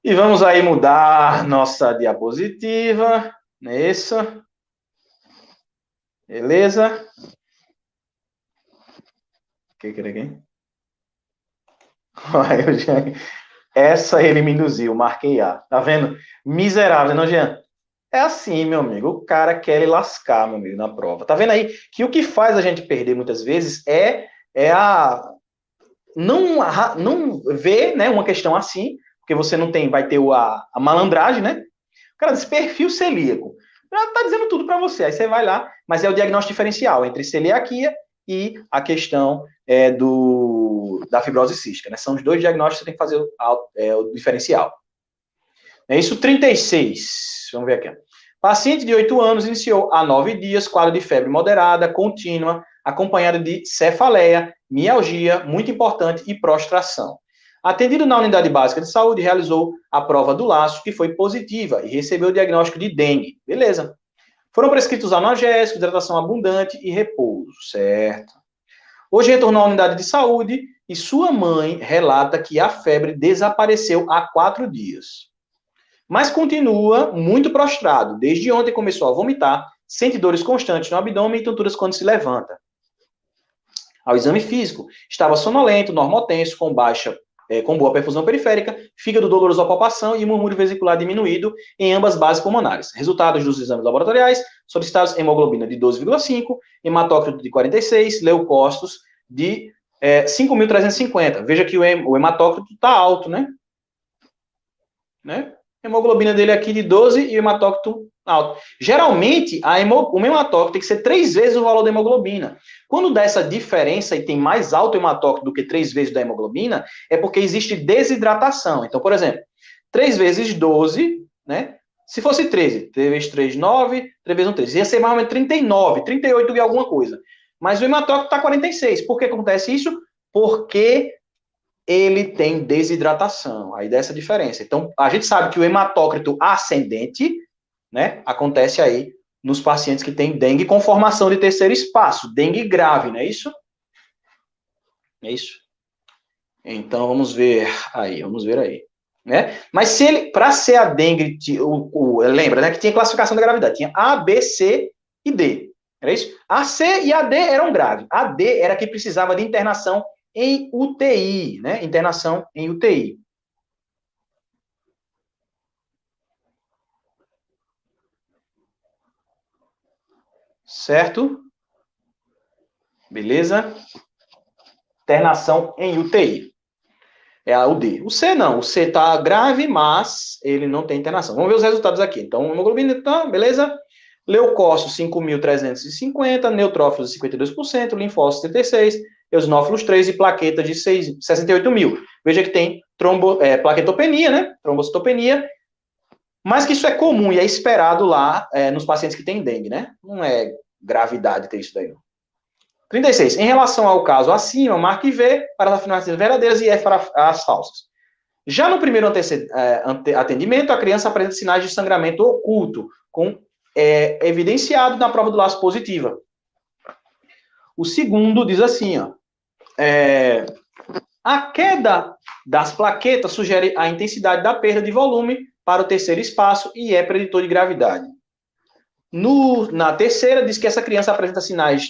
E vamos aí mudar nossa diapositiva. Isso. Beleza? O que era aqui? Essa ele me induziu, marquei A. Tá vendo? Miserável, não, Jean? É assim, meu amigo. O cara quer lhe lascar, meu amigo, na prova. Tá vendo aí que o que faz a gente perder muitas vezes é a não ver, né, uma questão assim, porque você não tem, vai ter a malandragem, né? O cara diz perfil celíaco. Já tá dizendo tudo para você. Aí você vai lá, mas é o diagnóstico diferencial entre celiaquia e a questão da fibrose cística, né? São os dois diagnósticos que você tem que fazer o diferencial. É isso, 36. Vamos ver aqui. Paciente de 8 anos iniciou há 9 dias quadro de febre moderada, contínua, acompanhada de cefaleia, mialgia, muito importante, e prostração. Atendido na unidade básica de saúde, realizou a prova do laço, que foi positiva, e recebeu o diagnóstico de dengue. Beleza. Foram prescritos analgésicos, hidratação abundante e repouso, certo? Hoje retornou à unidade de saúde e sua mãe relata que a febre desapareceu há 4 dias. Mas continua muito prostrado. Desde ontem começou a vomitar, sente dores constantes no abdômen e tonturas quando se levanta. Ao exame físico, estava sonolento, normotenso, com boa perfusão periférica, fígado doloroso à palpação e murmúrio vesicular diminuído em ambas bases pulmonares. Resultados dos exames laboratoriais, solicitados hemoglobina de 12,5, hematócrito de 46, leucócitos de 5.350. Veja que o hematócrito está alto, né? A hemoglobina dele aqui de 12 e o hematócrito alto. Geralmente, o hematócrito tem que ser 3 vezes o valor da hemoglobina. Quando dá essa diferença e tem mais alto hematócrito do que 3 vezes da hemoglobina, é porque existe desidratação. Então, por exemplo, 3 vezes 12, né? Se fosse 13, 3 vezes 3, 9, 3 vezes 1, 13. Ia ser mais ou menos 39, 38 e alguma coisa. Mas o hematócrito está 46. Por que acontece isso? Porque ele tem desidratação. Aí dessa diferença. Então, a gente sabe que o hematócrito ascendente, né, acontece aí nos pacientes que têm dengue com formação de terceiro espaço, dengue grave, não é isso? É isso? Então, vamos ver aí. Né? Mas se ele, para ser a dengue, lembra, né, que tinha classificação da gravidade, tinha A, B, C e D. Era isso? A C e a D eram graves. A D era que precisava de internação em UTI, né? Internação em UTI. Certo? Beleza? Internação em UTI. É o D. O C não. O C está grave, mas ele não tem internação. Vamos ver os resultados aqui. Então, hemoglobina, tá, beleza? Leucócitos, 5.350, neutrófilos, 52%, linfócitos, 76%, eosinófilos, 3% e plaquetas de 68 mil. Veja que tem plaquetopenia, né? Trombocitopenia, mas que isso é comum e é esperado lá nos pacientes que têm dengue, né? Não é gravidade ter isso daí, não. 36. Em relação ao caso acima, marque V para as afirmações verdadeiras e F para as falsas. Já no primeiro atendimento, a criança apresenta sinais de sangramento oculto, evidenciado na prova do laço positiva. O segundo diz assim, ó, a queda das plaquetas sugere a intensidade da perda de volume para o terceiro espaço e é preditor de gravidade. Na terceira, diz que essa criança apresenta sinais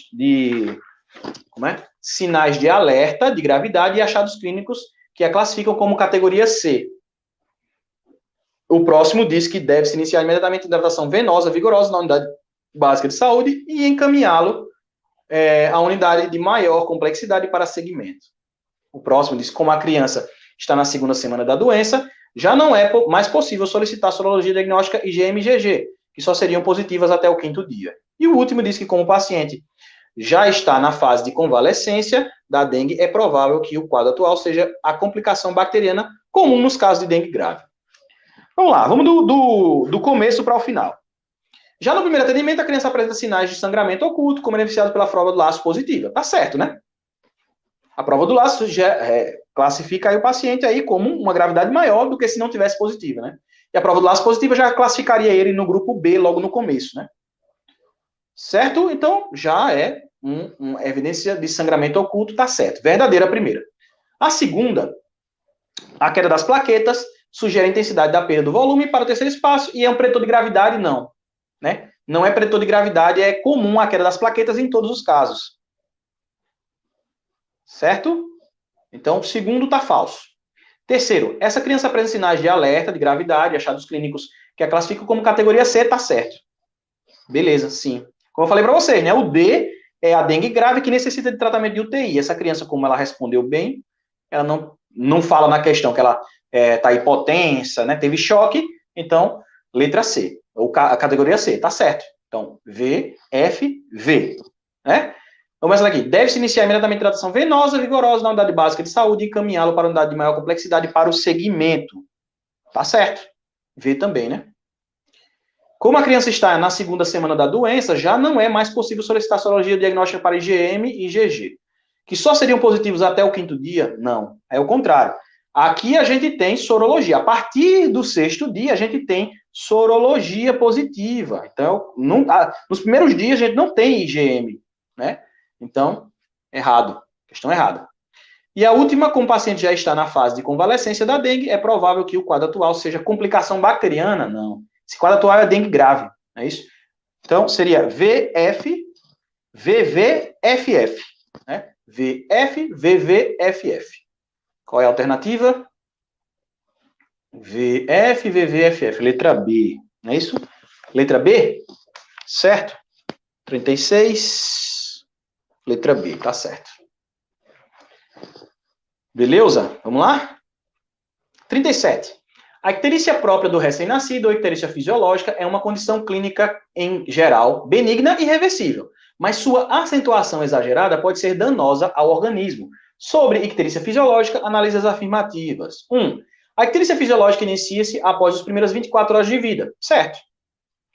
de alerta de gravidade e achados clínicos que a classificam como categoria C. O próximo diz que deve-se iniciar imediatamente hidratação venosa vigorosa na unidade básica de saúde e encaminhá-lo à unidade de maior complexidade para segmento. O próximo diz que como a criança está na segunda semana da doença, já não é mais possível solicitar sorologia diagnóstica IgM-IgG, que só seriam positivas até o 5º dia. E o último diz que como o paciente já está na fase de convalescência da dengue, é provável que o quadro atual seja a complicação bacteriana comum nos casos de dengue grave. Vamos lá, vamos do começo para o final. Já no primeiro atendimento, a criança apresenta sinais de sangramento oculto, como beneficiado pela prova do laço positiva. Tá certo, né? A prova do laço já classifica aí o paciente aí como uma gravidade maior do que se não tivesse positiva, né? E a prova do laço positiva já classificaria ele no grupo B logo no começo, né? Certo? Então, já é uma evidência de sangramento oculto, tá certo. Verdadeira a primeira. A segunda, a queda das plaquetas, sugere a intensidade da perda do volume para o terceiro espaço, e é um preditor de gravidade? Não. Né? Não é preditor de gravidade, é comum a queda das plaquetas em todos os casos. Certo? Então, o segundo está falso. Terceiro, essa criança apresenta sinais de alerta, de gravidade, achados clínicos que a classificam como categoria C, está certo. Beleza, sim. Como eu falei para vocês, né? O D é a dengue grave que necessita de tratamento de UTI. Essa criança, como ela respondeu bem, ela não fala na questão que ela está hipotensa, né? Teve choque, então, letra C, ou a categoria C, tá certo. Então, V, F, V, né? Vamos aqui. Deve-se iniciar imediatamente tratação venosa, vigorosa na unidade básica de saúde e encaminhá-lo para a unidade de maior complexidade para o segmento. Tá certo. V também, né? Como a criança está na segunda semana da doença, já não é mais possível solicitar sorologia diagnóstica para IgM e IgG. Que só seriam positivos até o quinto dia? Não. É o contrário. Aqui a gente tem sorologia. A partir do sexto dia, a gente tem sorologia positiva. Então, nos primeiros dias, a gente não tem IgM, né? Então, errado. Questão errada. E a última, como o paciente já está na fase de convalescência da dengue, é provável que o quadro atual seja complicação bacteriana? Não. Esse quadro atual é dengue grave, não é isso? Então, seria VF, VV, FF. Né? VF, VV, FF. Qual é a alternativa? VF, VV, FF. Letra B, não é isso? Letra B? Certo? 36. Letra B, tá certo. Beleza? Vamos lá? 37. A icterícia própria do recém-nascido ou icterícia fisiológica é uma condição clínica, em geral, benigna e reversível, mas sua acentuação exagerada pode ser danosa ao organismo. Sobre icterícia fisiológica, análise afirmativas. 1. A icterícia fisiológica inicia-se após as primeiras 24 horas de vida. Certo.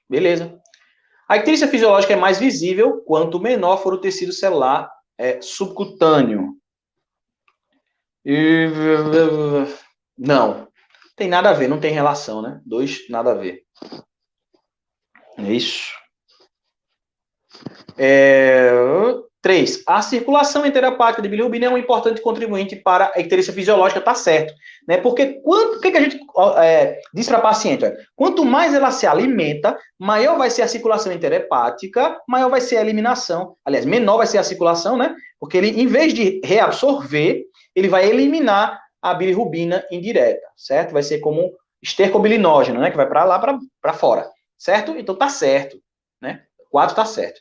Beleza. A icterícia fisiológica é mais visível quanto menor for o tecido celular subcutâneo. Não. Tem nada a ver, não tem relação, né? 2, nada a ver. É isso. 3. A circulação enteropática de bilirrubina é um importante contribuinte para a icterícia fisiológica, tá certo. Né? Porque o que a gente diz para a paciente? Quanto mais ela se alimenta, maior vai ser a circulação enteropática, maior vai ser a eliminação. Aliás, menor vai ser a circulação, né? Porque ele, em vez de reabsorver, ele vai eliminar a bilirrubina indireta, certo? Vai ser como estercobilinógeno, né? Que vai para lá, para fora, certo? Então tá certo, né? 4 tá certo.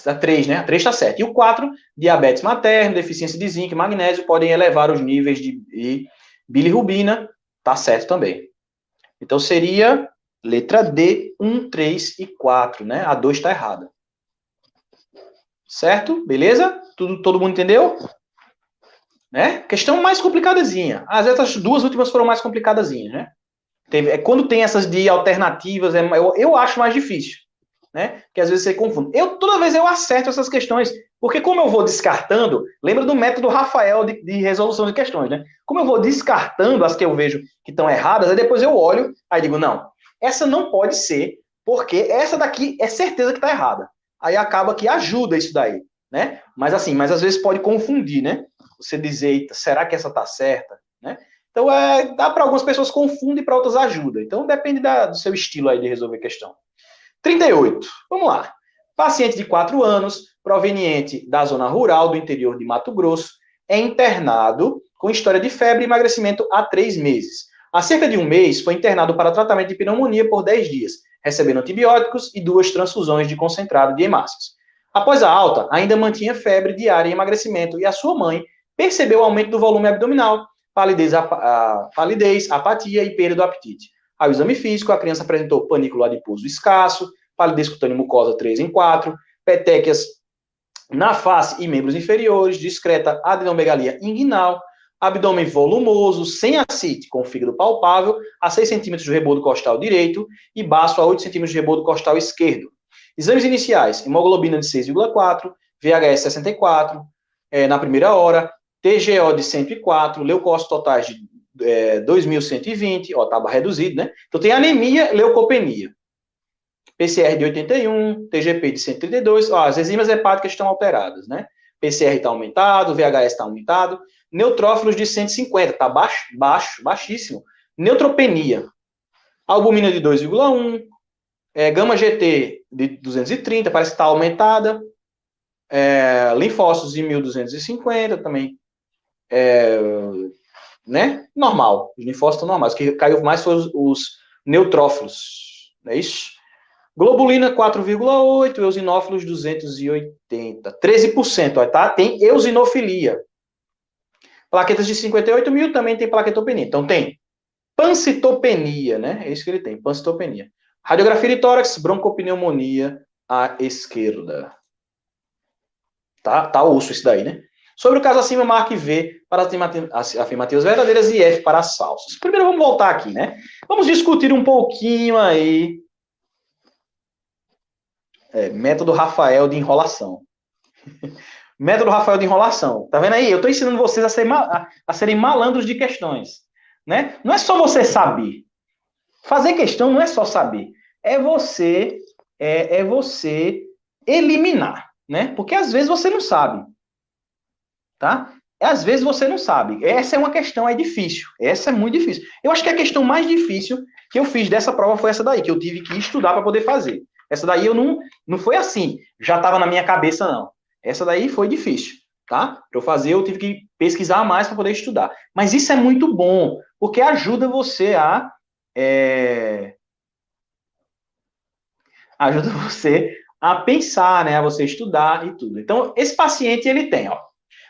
A 3, né? A 3 está certo. E o 4, diabetes materno, deficiência de zinco e magnésio podem elevar os níveis de bilirrubina. Tá certo também. Então seria letra D, 1, 3 e 4, né? A 2 está errada. Certo? Beleza? Todo mundo entendeu? Né? Questão mais complicadazinha. Às vezes as duas últimas foram mais complicadazinhas, né? Quando tem essas de alternativas, eu acho mais difícil. Né? Que às vezes você confunde. Toda vez eu acerto essas questões, porque como eu vou descartando, lembra do método Rafael de resolução de questões, né? Como eu vou descartando as que eu vejo que estão erradas, aí depois eu olho, aí digo, não, essa não pode ser, porque essa daqui é certeza que está errada. Aí acaba que ajuda isso daí, né? Mas assim, às vezes pode confundir, né? Você dizer, eita, será que essa está certa? Né? Então, dá para algumas pessoas confundem e para outras ajuda. Então, depende do seu estilo aí de resolver questão. 38. Vamos lá. Paciente de 4 anos, proveniente da zona rural do interior de Mato Grosso, é internado com história de febre e emagrecimento há 3 meses. Há cerca de 1 mês, foi internado para tratamento de pneumonia por 10 dias, recebendo antibióticos e 2 transfusões de concentrado de hemácias. Após a alta, ainda mantinha febre diária e emagrecimento, e a sua mãe percebeu aumento do volume abdominal, palidez, apatia e perda do apetite. Ao exame físico, a criança apresentou panículo adiposo escasso, palidez cutânea mucosa 3 em 4, petequias na face e membros inferiores, discreta adenomegalia inguinal, abdômen volumoso, sem ascite, com fígado palpável, a 6 centímetros do rebodo costal direito e baço a 8 centímetros do rebodo costal esquerdo. Exames iniciais, hemoglobina de 6,4, VHS 64, na primeira hora, TGO de 104, leucócitos totais de 2.120, ó, estava reduzido, né? Então tem anemia, leucopenia. PCR de 81, TGP de 132, ó, as enzimas hepáticas estão alteradas, né? PCR está aumentado, VHS está aumentado, neutrófilos de 150, está baixíssimo. Neutropenia. Albumina de 2,1. Gama GT de 230, parece que está aumentada. Linfócitos de 1250 também. Né? Normal. Os linfócitos estão normais. O que caiu mais foi os neutrófilos. Não é isso? Globulina 4,8, eosinófilos 280. 13%, ó, tá? Tem eosinofilia. Plaquetas de 58 mil também tem plaquetopenia. Então tem pancitopenia, né? É isso que ele tem, pancitopenia. Radiografia de tórax, broncopneumonia à esquerda. Tá osso isso daí, né? Sobre o caso acima, marque V para as afirmativas verdadeiras e F para as falsas. Primeiro vamos voltar aqui, né? Vamos discutir um pouquinho aí. Método Rafael de enrolação. Método Rafael de enrolação. Tá vendo aí? Eu estou ensinando vocês a serem malandros de questões. Né? Não é só você saber. Fazer questão não é só saber. É você eliminar. Né? Porque às vezes você não sabe. Tá? Às vezes você não sabe. Essa é uma questão difícil. Essa é muito difícil. Eu acho que a questão mais difícil que eu fiz dessa prova foi essa daí, que eu tive que estudar para poder fazer. Essa daí eu não foi assim, já estava na minha cabeça, não. Essa daí foi difícil, tá? Para eu fazer, eu tive que pesquisar mais para poder estudar. Mas isso é muito bom, porque ajuda você ajuda você a pensar, né? A você estudar e tudo. Então, esse paciente, ele tem, ó,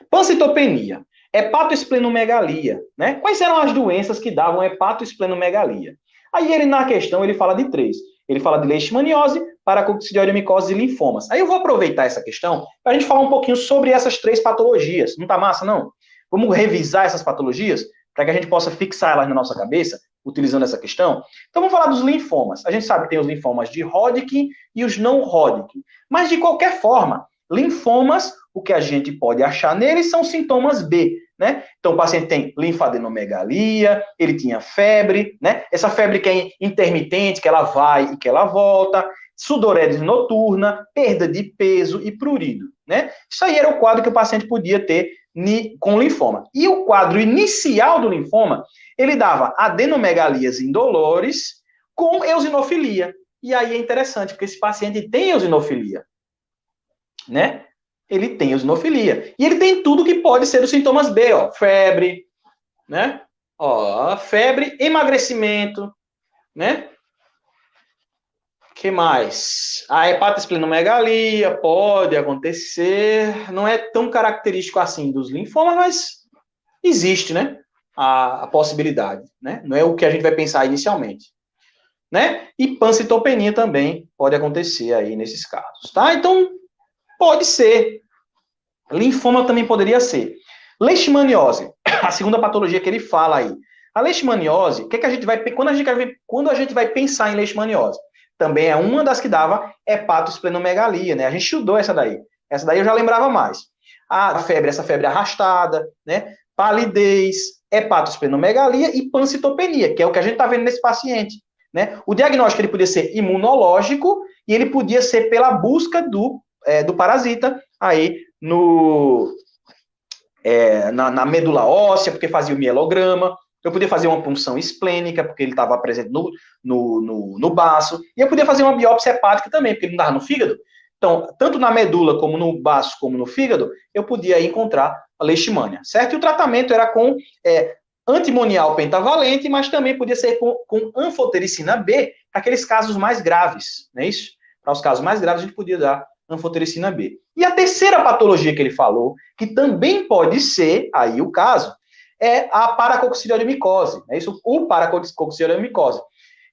pancitopenia, hepatoesplenomegalia, né? Quais eram as doenças que davam hepatoesplenomegalia? Aí ele, na questão, ele fala de 3. Ele fala de leishmaniose, paracoccidioidomicose e linfomas. Aí eu vou aproveitar essa questão para a gente falar um pouquinho sobre essas 3 patologias. Não tá massa, não? Vamos revisar essas patologias para que a gente possa fixar elas na nossa cabeça, utilizando essa questão. Então vamos falar dos linfomas. A gente sabe que tem os linfomas de Hodgkin e os não Hodgkin. Mas de qualquer forma, linfomas, o que a gente pode achar neles são sintomas B, né? Então o paciente tem linfadenomegalia, ele tinha febre, né? Essa febre que é intermitente, que ela vai e que ela volta, sudorese noturna, perda de peso e prurido, né? Isso aí era o quadro que o paciente podia ter com linfoma. E o quadro inicial do linfoma, ele dava adenomegalias indolores com eosinofilia. E aí é interessante, porque esse paciente tem eosinofilia, né? Ele tem eosinofilia. E ele tem tudo que pode ser os sintomas B, ó, febre, né? Ó, febre, emagrecimento, né? Que mais? A hepatoesplenomegalia pode acontecer, não é tão característico assim dos linfomas, mas existe, né? A possibilidade, né? Não é o que a gente vai pensar inicialmente, né? E pancitopenia também pode acontecer aí nesses casos, tá? Então, pode ser. Linfoma também poderia ser. Leishmaniose, a segunda patologia que ele fala aí. A leishmaniose, o que, que a gente vai quando a gente vai pensar em leishmaniose? Também é uma das que dava hepatoesplenomegalia, né? A gente estudou essa daí. Essa daí eu já lembrava mais. A febre, essa febre arrastada, né? Palidez, hepatoesplenomegalia e pancitopenia, que é o que a gente está vendo nesse paciente, né? O diagnóstico ele podia ser imunológico e ele podia ser pela busca do parasita aí na medula óssea, porque fazia o mielograma. Eu podia fazer uma punção esplênica, porque ele estava presente no baço. E eu podia fazer uma biópsia hepática também, porque ele não estava no fígado. Então, tanto na medula, como no baço, como no fígado, eu podia encontrar a leishmania, certo? E o tratamento era com antimonial pentavalente, mas também podia ser com anfotericina B, para aqueles casos mais graves, não é isso? Para os casos mais graves, a gente podia dar anfotericina B. E a terceira patologia que ele falou, que também pode ser aí o caso, é a paracoccidioidomicose, é isso? O paracoccidioidomicose.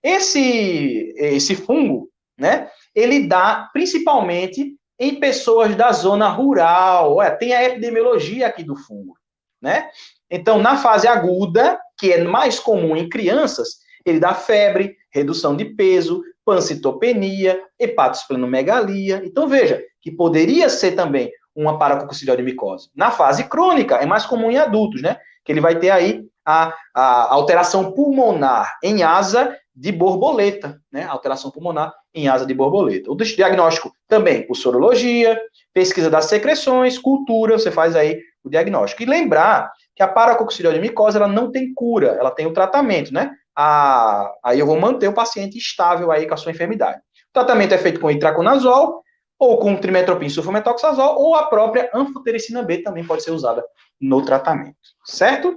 Esse fungo, né, ele dá principalmente em pessoas da zona rural. Olha, tem a epidemiologia aqui do fungo, né? Então, na fase aguda, que é mais comum em crianças, ele dá febre, redução de peso, pancitopenia, hepatoesplenomegalia. Então, veja, que poderia ser também uma paracoccidioidomicose. Na fase crônica, é mais comum em adultos, né? Que ele vai ter aí a alteração pulmonar em asa de borboleta, né? Alteração pulmonar em asa de borboleta. O diagnóstico também por sorologia, pesquisa das secreções, cultura, você faz aí o diagnóstico. E lembrar que a paracoccidioidomicose, ela não tem cura, ela tem o tratamento, né? aí eu vou manter o paciente estável aí com a sua enfermidade. O tratamento é feito com itraconazol, ou com trimetoprim, sulfametoxazol, ou a própria anfotericina B também pode ser usada no tratamento, certo?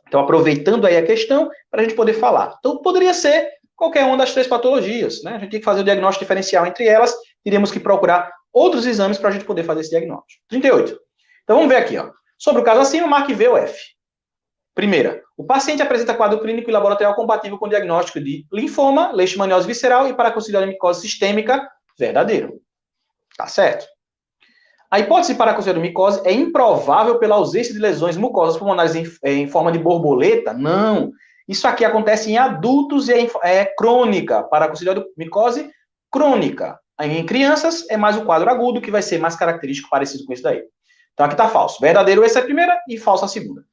Então, aproveitando aí a questão, para a gente poder falar. Então, poderia ser qualquer uma das 3 patologias, né? A gente tem que fazer o diagnóstico diferencial entre elas, teríamos que procurar outros exames para a gente poder fazer esse diagnóstico. 38. Então, vamos ver aqui, ó. Sobre o caso acima, marque V ou F. Primeira, o paciente apresenta quadro clínico e laboratorial compatível com o diagnóstico de linfoma, leishmaniose visceral e paraconcidose micose sistêmica, verdadeiro. Tá certo? A hipótese de paraconcidose micose é improvável pela ausência de lesões mucosas pulmonares em forma de borboleta? Não. Isso aqui acontece em adultos e é crônica. Paraconcidose micose crônica. Em crianças é mais o quadro agudo, que vai ser mais característico, parecido com isso daí. Então aqui está falso. Verdadeiro essa é a primeira e falso a segunda.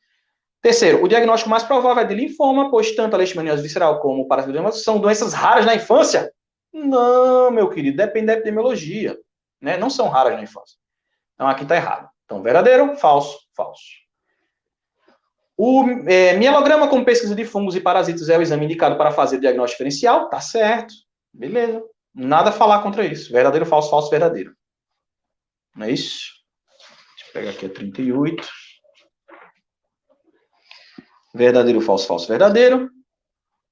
Terceiro, o diagnóstico mais provável é de linfoma, pois tanto a leishmaniose visceral como o paraconcidose são doenças raras na infância? Não, meu querido, depende da epidemiologia. Né? Não são raras na infância. Então, aqui está errado. Então, verdadeiro, falso, falso. O mielograma com pesquisa de fungos e parasitas é o exame indicado para fazer diagnóstico diferencial? Tá certo. Beleza. Nada a falar contra isso. Verdadeiro, falso, falso, verdadeiro. Não é isso? Deixa eu pegar aqui a 38. Verdadeiro, falso, falso, verdadeiro.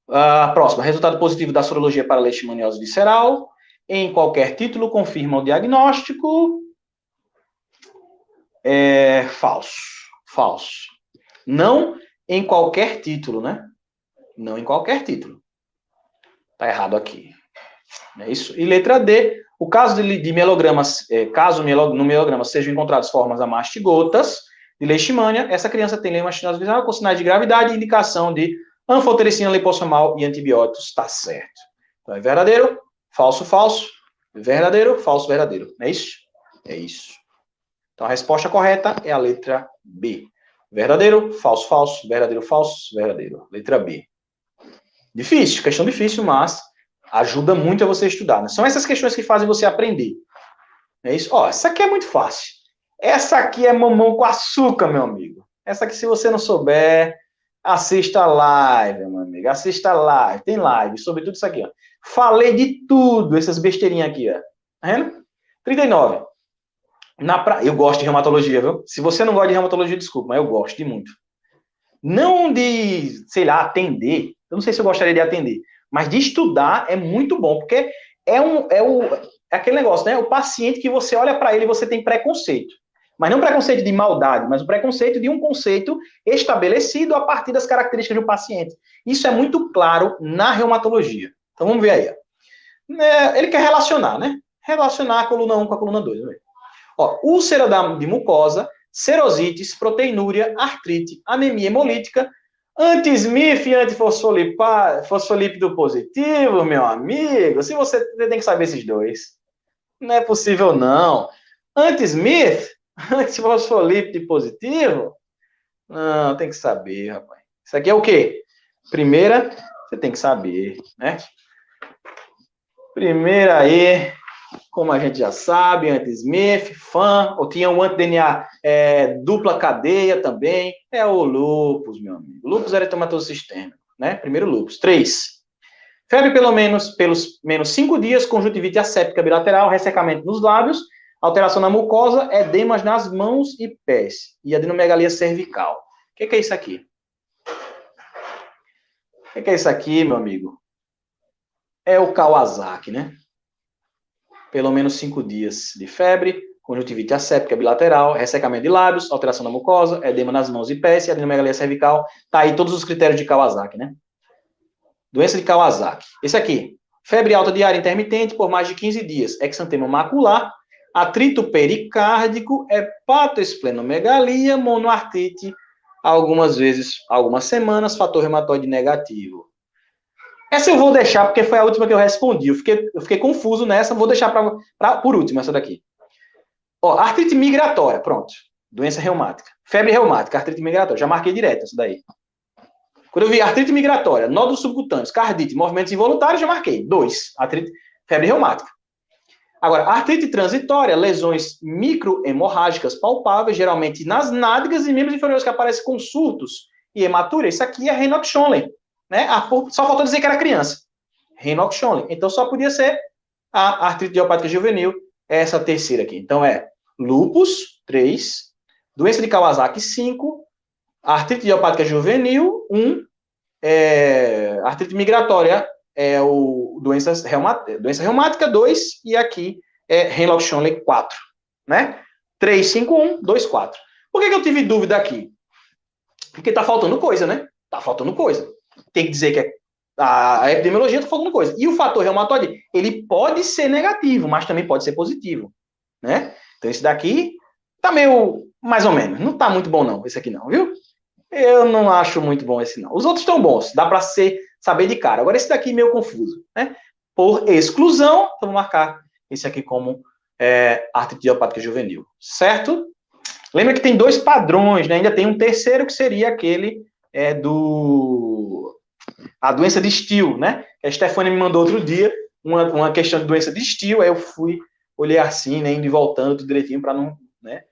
A próxima, resultado positivo da sorologia para leishmaniose visceral. Em qualquer título, confirma o diagnóstico. Falso. Falso. Não em qualquer título, né? Não em qualquer título. Tá errado aqui. É isso. E letra D, o caso de mielogramas, caso no mielograma sejam encontradas formas a mastigotas de leishmania, essa criança tem leishmaniose visceral com sinais de gravidade e indicação de anfotericina lipossomal e antibióticos. Tá certo. Então é verdadeiro, falso, falso, verdadeiro, falso, verdadeiro. É isso? É isso. Então, a resposta correta é a letra B. Verdadeiro, falso, falso, verdadeiro, falso, verdadeiro. Letra B. Difícil, questão difícil, mas ajuda muito a você estudar. Né? São essas questões que fazem você aprender. É isso? Ó, essa aqui é muito fácil. Essa aqui é mamão com açúcar, meu amigo. Essa aqui, se você não souber, assista a live, meu amigo. Assista a live. Tem live sobre tudo isso aqui, ó. Falei de tudo, essas besteirinhas aqui, ó. Tá vendo? 39. Eu gosto de reumatologia, viu? Se você não gosta de reumatologia, desculpa, mas eu gosto de muito. Não de, sei lá, atender. Eu não sei se eu gostaria de atender, mas de estudar é muito bom, porque é aquele negócio, né? O paciente que você olha para ele e você tem preconceito. Mas não preconceito de maldade, mas o preconceito de um conceito estabelecido a partir das características do paciente. Isso é muito claro na reumatologia. Então vamos ver aí. Ele quer relacionar, né? Relacionar a coluna 1 com a coluna 2. Vamos ver. Ó, úlcera de mucosa, serosites, proteinúria, artrite, anemia hemolítica, anti-Smith e antifosfolípido positivo, meu amigo. Se você tem que saber esses dois. Não é possível, não. Anti-Smith, antifosfolípido positivo? Não, tem que saber, rapaz. Isso aqui é o quê? Primeira, você tem que saber, né? Primeira aí, como a gente já sabe, anti-Smith, FAM, ou tinha o anti-DNA dupla cadeia também, é o lúpus, meu amigo. Lúpus eritematoso sistêmico, né? Primeiro lúpus. 3. Febre pelos menos 5 dias, conjuntivite asséptica bilateral, ressecamento nos lábios, alteração na mucosa, edemas nas mãos e pés, e adenomegalia cervical. O que é isso aqui? O que é isso aqui, meu amigo? É o Kawasaki, né? Pelo menos 5 dias de febre, conjuntivite asséptica bilateral, ressecamento de lábios, alteração da mucosa, edema nas mãos e pés, e adenomegalia cervical. Tá aí todos os critérios de Kawasaki, né? Doença de Kawasaki. Esse aqui, febre alta diária intermitente por mais de 15 dias, exantema macular, atrito pericárdico, hepatoesplenomegalia, monoartrite, algumas vezes, algumas semanas, fator reumatoide negativo. Essa eu vou deixar, porque foi a última que eu respondi. Eu fiquei confuso nessa, vou deixar por último essa daqui. Ó, artrite migratória, pronto. Doença reumática. Febre reumática, artrite migratória. Já marquei direto essa daí. Quando eu vi artrite migratória, nódulos subcutâneos, cardite, movimentos involuntários, já marquei. 2. Artrite, febre reumática. Agora, artrite transitória, lesões microhemorrágicas palpáveis, geralmente nas nádegas e membros inferiores que aparecem com surtos e hematuria. Isso aqui é Raynaud-Schonlen. né? Só faltou dizer que era criança. Raynaud-Schonle. Então, só podia ser a artrite idiopática juvenil, essa terceira aqui. Então, é lúpus, 3, doença de Kawasaki, 5, artrite idiopática juvenil, 1, artrite migratória, doença reumática, 2, e aqui Raynaud-Schonle, 4, né? 3, 5, 1, 2, 4. Por que eu tive dúvida aqui? Porque tá faltando coisa, né? Tá faltando coisa. Tem que dizer que a epidemiologia tá faltando coisa. E o fator reumatoide, ele pode ser negativo, mas também pode ser positivo, né? Então esse daqui tá meio mais ou menos. Não tá muito bom não, esse aqui não, viu? Eu não acho muito bom esse não. Os outros estão bons, dá para saber de cara. Agora esse daqui meio confuso, né? Por exclusão, então vou marcar esse aqui como artrite idiopática juvenil, certo? Lembra que tem 2 padrões, né? Ainda tem um terceiro que seria aquele a doença de Still, né? A Stefania me mandou outro dia uma questão de doença de Still, aí eu olhei assim, né, indo e voltando tudo direitinho para não, né?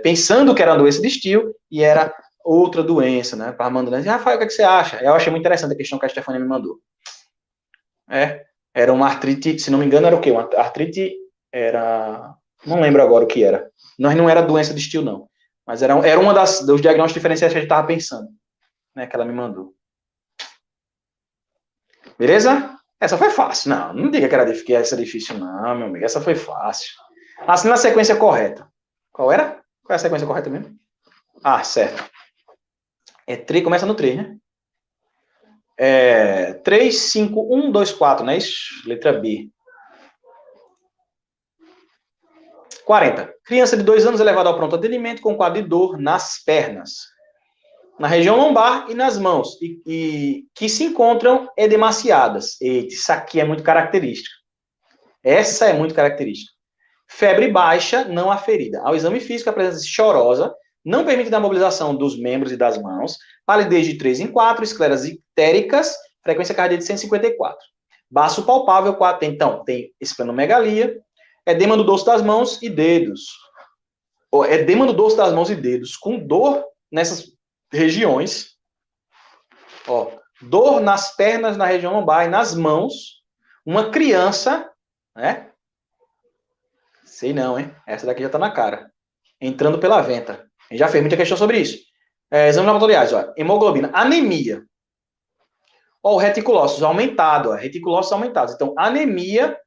Pensando que era uma doença de Still e era outra doença, né? Para mandando assim, Rafael, o que você acha? Eu achei muito interessante a questão que a Stefania me mandou. Era uma artrite, se não me engano, era o quê? Uma artrite não lembro agora o que era. Não era doença de Still, não. Mas era uma dos diagnósticos diferenciais que a gente estava pensando, né? Que ela me mandou. Beleza? Essa foi fácil. Não diga que essa é difícil, não, meu amigo. Essa foi fácil. Assina a sequência correta. Qual era? Qual é a sequência correta mesmo? Ah, certo. Começa no 3, né? 3, 5, 1, 2, 4, não é isso? Letra B. 40. Criança de 2 anos é levada ao pronto atendimento com quadro de dor nas pernas, na região lombar e nas mãos, e que se encontram edemaciadas. Eita, isso aqui é muito característico. Essa é muito característica. Febre baixa, não aferida. Ao exame físico, a presença chorosa não permite a mobilização dos membros e das mãos, palidez de 3 em 4, escleras ictéricas, frequência cardíaca de 154. Baço palpável, 4. Então, tem esplenomegalia, edema no dorso das mãos e dedos. Edema no dorso das mãos e dedos, com dor nessas regiões. Dor nas pernas, na região lombar e nas mãos. Uma criança, né? Sei não, hein? Essa daqui já tá na cara. Entrando pela venta. A gente já fez muita questão sobre isso. Exames laboratoriais, hemoglobina, anemia. O reticulócitos aumentado, reticulócitos aumentados. Então, anemia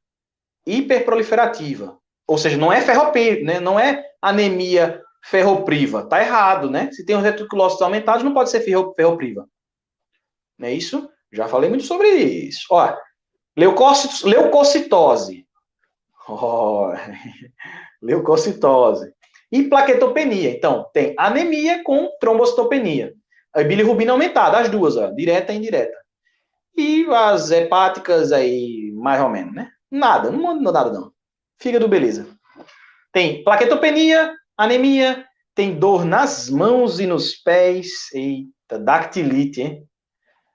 hiperproliferativa. Ou seja, não é ferropriva, né? Não é anemia ferropriva. Tá errado, né? Se tem os reticulócitos aumentados, não pode ser ferropriva. Não é isso? Já falei muito sobre isso. Leucocitose. Leucocitose. E plaquetopenia. Então, tem anemia com trombocitopenia. A bilirrubina aumentada, as duas, direta e indireta. E as hepáticas aí, mais ou menos, né? Nada, não manda nada não. Fígado, beleza. Tem plaquetopenia, anemia, tem dor nas mãos e nos pés. Eita, dactilite, hein?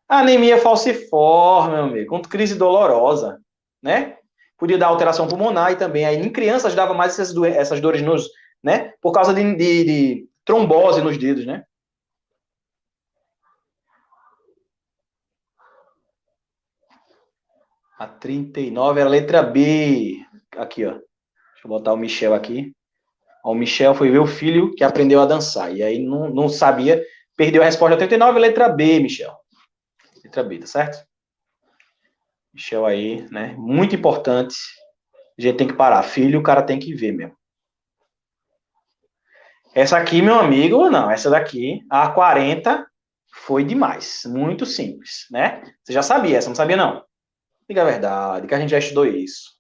Anemia falciforme, meu amigo, com crise dolorosa, né? Podia dar alteração pulmonar e também, aí em crianças dava mais essas dores nos, né? Por causa de trombose nos dedos, né? A 39 era a letra B. Aqui, ó. Deixa eu botar o Michel aqui. O Michel foi ver o filho que aprendeu a dançar. E aí não sabia, perdeu a resposta a 39, letra B, Michel. Letra B, tá certo? Michel aí, né? Muito importante. A gente tem que parar. Filho, o cara tem que ver mesmo. Essa aqui, meu amigo, não. Essa daqui, a 40, foi demais. Muito simples, né? Você já sabia, essa não sabia, não? Diga a verdade, que a gente já estudou isso.